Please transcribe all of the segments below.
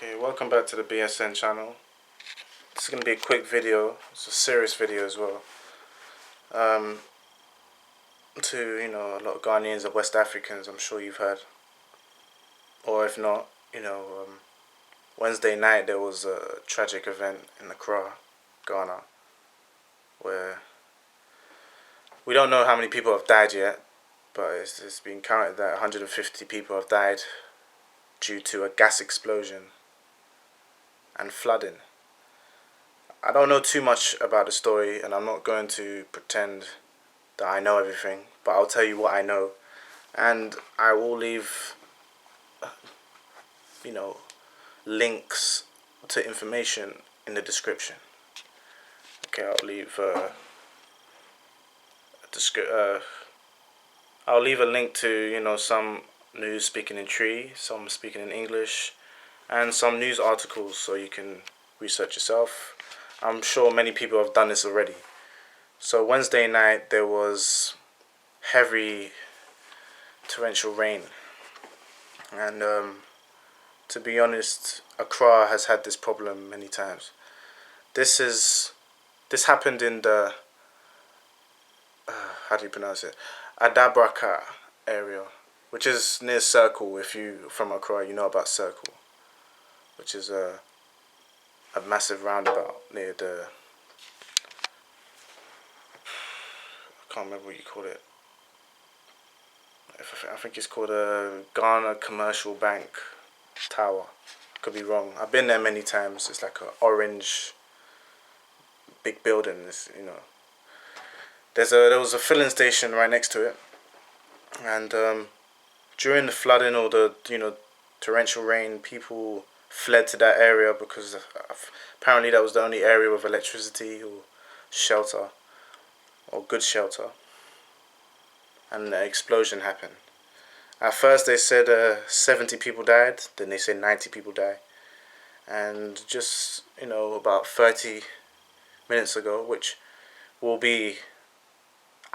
Okay, welcome back to the BSN channel. This is going to be a quick video. It's a serious video as well. Um, to, a lot of Ghanaians and West Africans, I'm sure you've heard. Or if not, Wednesday night there was a tragic event in Accra, Ghana, where we don't know how many people have died yet, but it's been counted that 150 people have died due to a gas explosion and flooding. I don't know too much about the story, and I'm not going to pretend that I know everything, but I'll tell you what I know, and I will leave, links to information in the description. Okay, I'll leave a link to some news speaking in Tree, some speaking in English, and some news articles so you can research yourself. I'm sure many people have done this already. So Wednesday night there was heavy torrential rain, and to be honest, Accra has had this problem many times. This happened in the how do you pronounce it? Adabraka area, which is near Circle. If you from Accra, you know about Circle, which is a massive roundabout near the, I can't remember what you call it. I think it's called a Ghana Commercial Bank Tower. Could be wrong. I've been there many times. It's like an orange big building. There was a filling station right next to it, and during the flooding or the torrential rain, people fled to that area because apparently that was the only area with electricity or shelter or good shelter, and the explosion happened. At first they said 70 people died, then they said 90 people died, and just about 30 minutes ago, which will be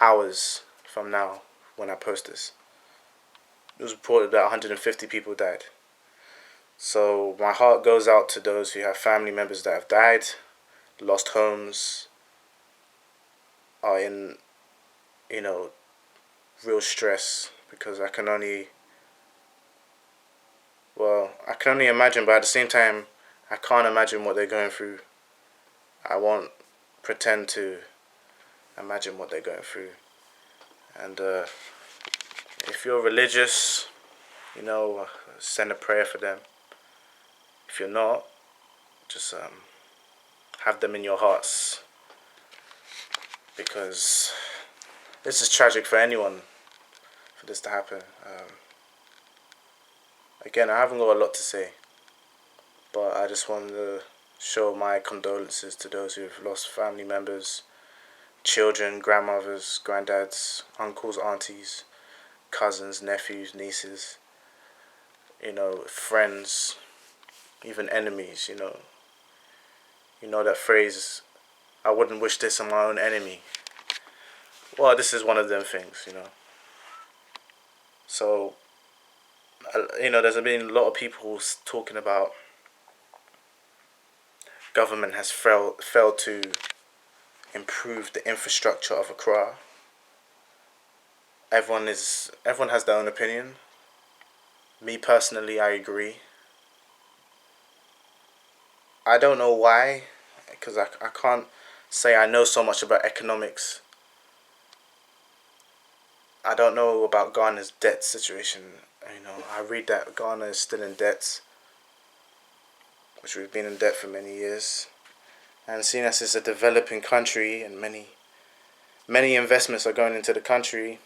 hours from now when I post this, it was reported that 150 people died. So my heart goes out to those who have family members that have died, lost homes, are in real stress, because I can only imagine, but at the same time I can't imagine what they're going through. I won't pretend to imagine what they're going through. And if you're religious, send a prayer for them. If you're not, just have them in your hearts, because this is tragic for anyone, for this to happen. Again, I haven't got a lot to say, but I just wanted to show my condolences to those who have lost family members, children, grandmothers, granddads, uncles, aunties, cousins, nephews, nieces, friends, even enemies. You know that phrase, I wouldn't wish this on my own enemy. Well, this is one of them things. So there's been a lot of people talking about government has failed to improve the infrastructure of Accra. Everyone has their own opinion. Me personally, I agree. I don't know why, because I can't say I know so much about economics. I don't know about Ghana's debt situation. I read that Ghana is still in debt, which we've been in debt for many years. And seeing as it's a developing country and many investments are going into the country,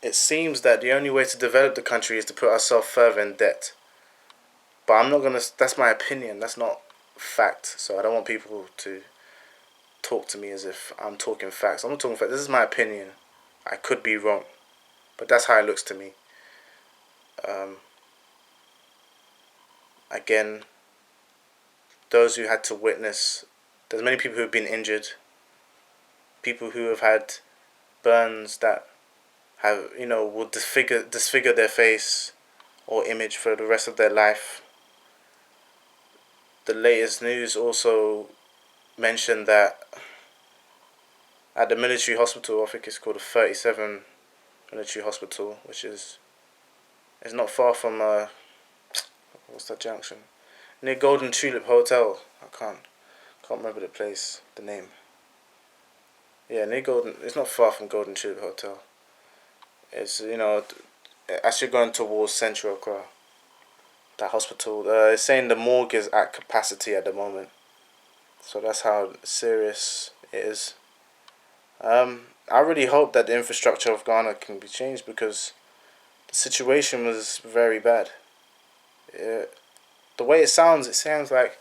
it seems that the only way to develop the country is to put ourselves further in debt. But I'm not gonna. That's my opinion. That's not fact. So I don't want people to talk to me as if I'm talking facts. I'm not talking facts. This is my opinion. I could be wrong, but that's how it looks to me. Again, those who had to witness, there's many people who have been injured, people who have had burns that have will disfigure their face, or image for the rest of their life. The latest news also mentioned that at the military hospital, I think it's called the 37 military hospital, which is not far from what's that junction? Near Golden Tulip Hotel. I can't remember the place, the name. Yeah, near Golden. It's not far from Golden Tulip Hotel. It's as you're going towards Central Accra, that hospital. It's saying the morgue is at capacity at the moment. So that's how serious it is. I really hope that the infrastructure of Ghana can be changed because the situation was very bad. The way it sounds like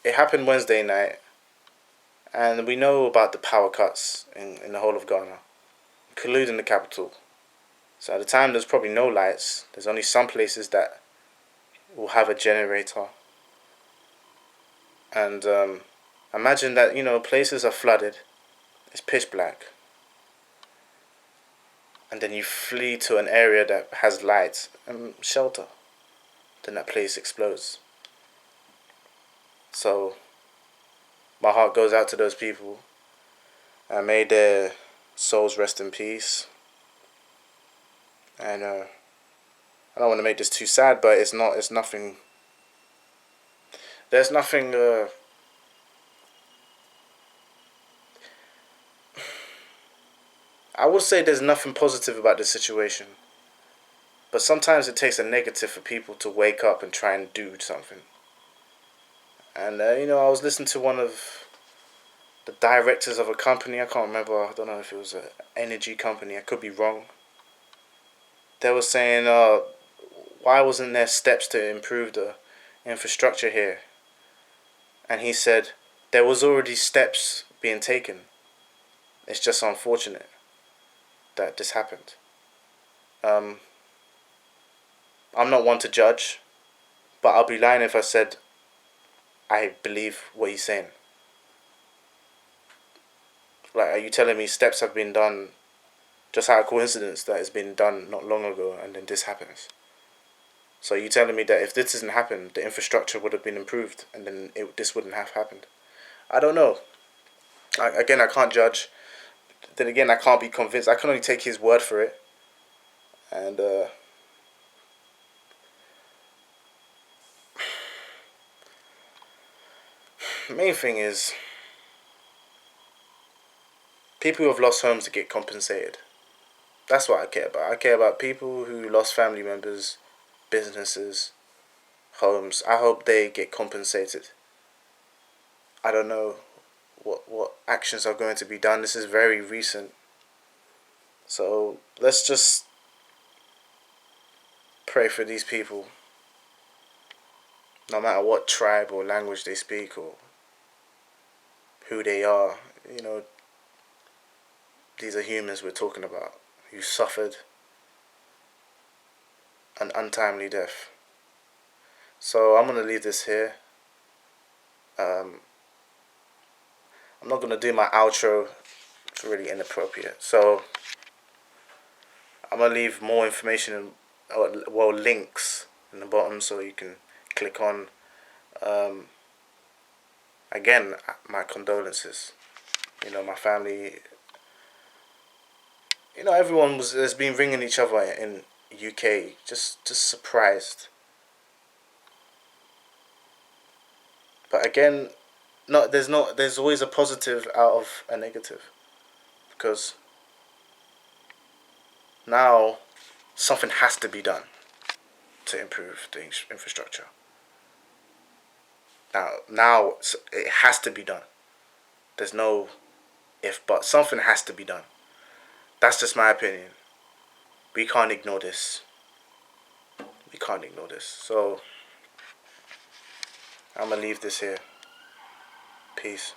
it happened Wednesday night, and we know about the power cuts in the whole of Ghana, including the capital. So at the time, there's probably no lights. There's only some places that will have a generator. And imagine that, places are flooded. It's pitch black. And then you flee to an area that has lights and shelter. Then that place explodes. So my heart goes out to those people. I may their souls rest in peace. And I don't want to make this too sad, but it's not. It's nothing. There's nothing. I would say there's nothing positive about this situation. But sometimes it takes a negative for people to wake up and try and do something. And I was listening to one of the directors of a company. I can't remember. I don't know if it was an energy company. I could be wrong. They were saying, why wasn't there steps to improve the infrastructure here? And he said, there was already steps being taken. It's just unfortunate that this happened. I'm not one to judge, but I'll be lying if I said I believe what he's saying. Like, are you telling me steps have been done just out of coincidence that it's been done not long ago and then this happens? So you telling me that if this didn't happen, the infrastructure would have been improved and then this wouldn't have happened? I don't know. I can't judge. Then again, I can't be convinced. I can only take his word for it. And the main thing is people who have lost homes to get compensated. That's what I care about. I care about people who lost family members, businesses, homes. I hope they get compensated. I don't know what actions are going to be done. This is very recent. So let's just pray for these people. No matter what tribe or language they speak or who they are, these are humans we're talking about who suffered an untimely death. So I'm going to leave this here. I'm not going to do my outro. It's really inappropriate. So I'm going to leave more information, links in the bottom so you can click on. Again, my condolences. My family. Everyone has been ringing each other in UK, just surprised. But again, there's always a positive out of a negative, because now something has to be done to improve the infrastructure. Now it has to be done. There's no if but. Something has to be done. That's just my opinion. We can't ignore this. So I'm gonna leave this here. Peace.